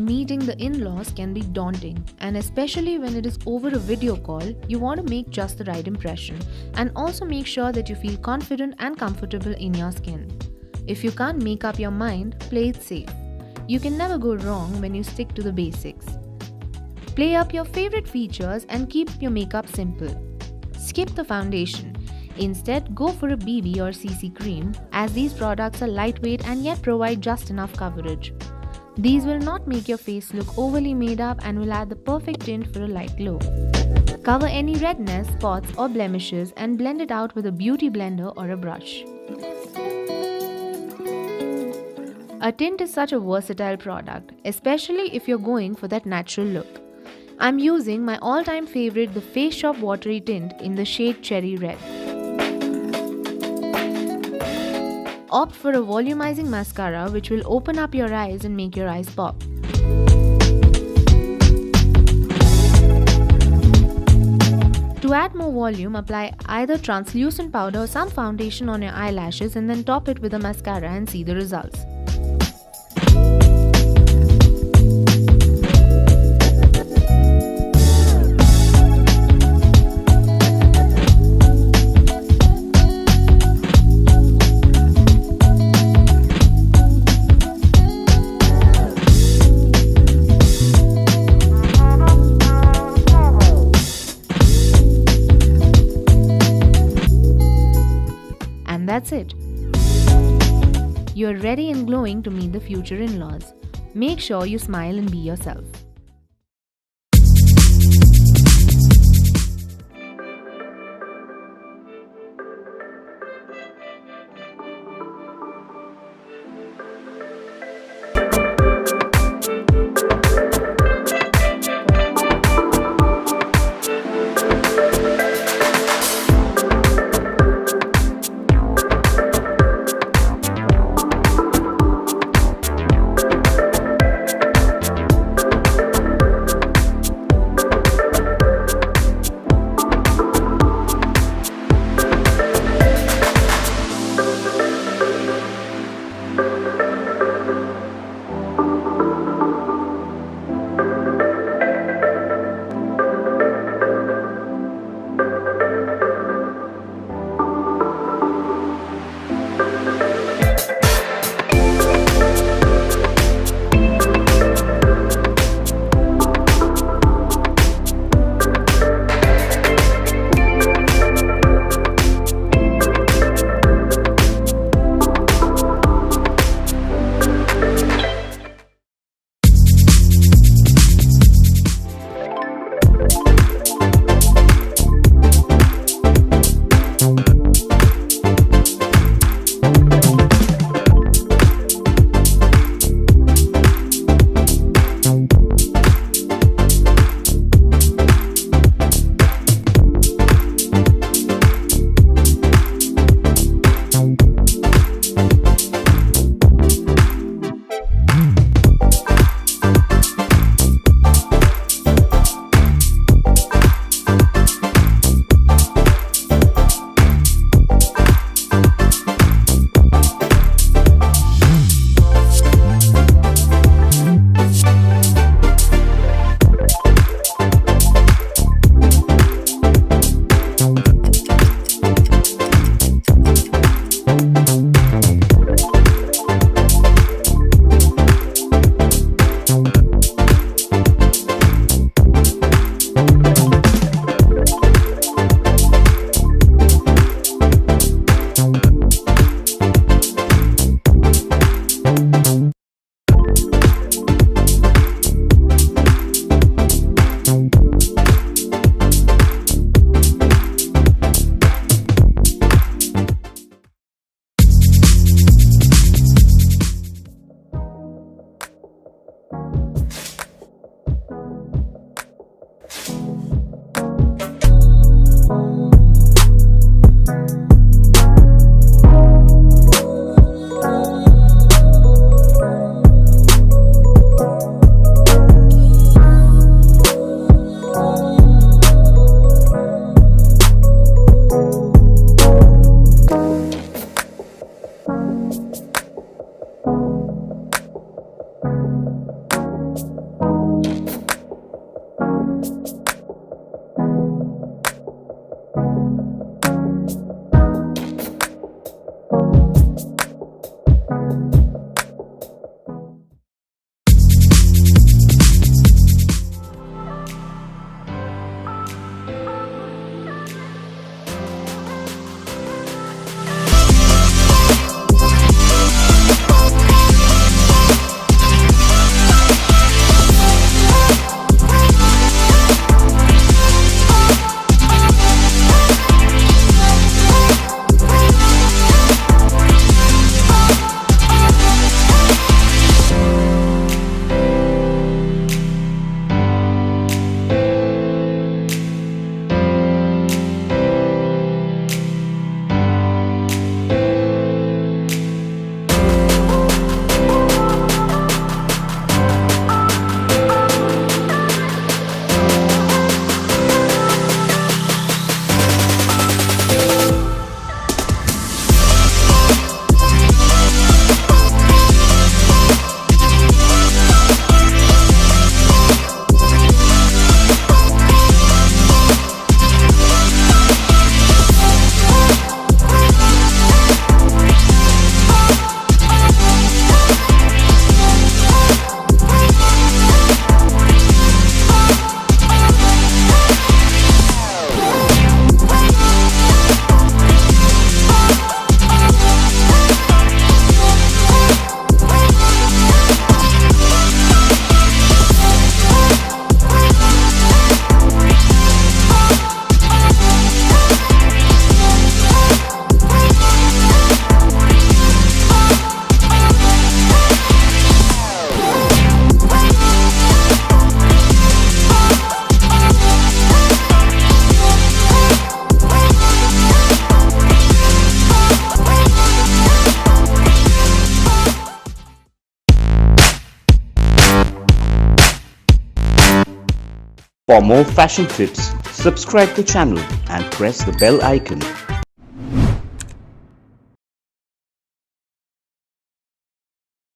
Meeting the in-laws can be daunting, and especially when it is over a video call, you want to make just the right impression and also make sure that you feel confident and comfortable in your skin. If you can't make up your mind, play it safe. You can never go wrong when you stick to the basics. Play up your favorite features and keep your makeup simple. Skip the foundation. Instead, go for a BB or CC cream, as these products are lightweight and yet provide just enough coverage. These will not make your face look overly made up and will add the perfect tint for a light glow. Cover any redness, spots or blemishes and blend it out with a beauty blender or a brush. A tint is such a versatile product, especially if you're going for that natural look. I'm using my all-time favorite, the Face Shop Watery Tint in the shade Cherry Red. Opt for a volumizing mascara which will open up your eyes and make your eyes pop. To add more volume, apply either translucent powder or some foundation on your eyelashes and then top it with a mascara and see the results. That's it. You're ready and glowing to meet the future in-laws. Make sure you smile and be yourself. For more fashion tips, subscribe the channel and press the bell icon.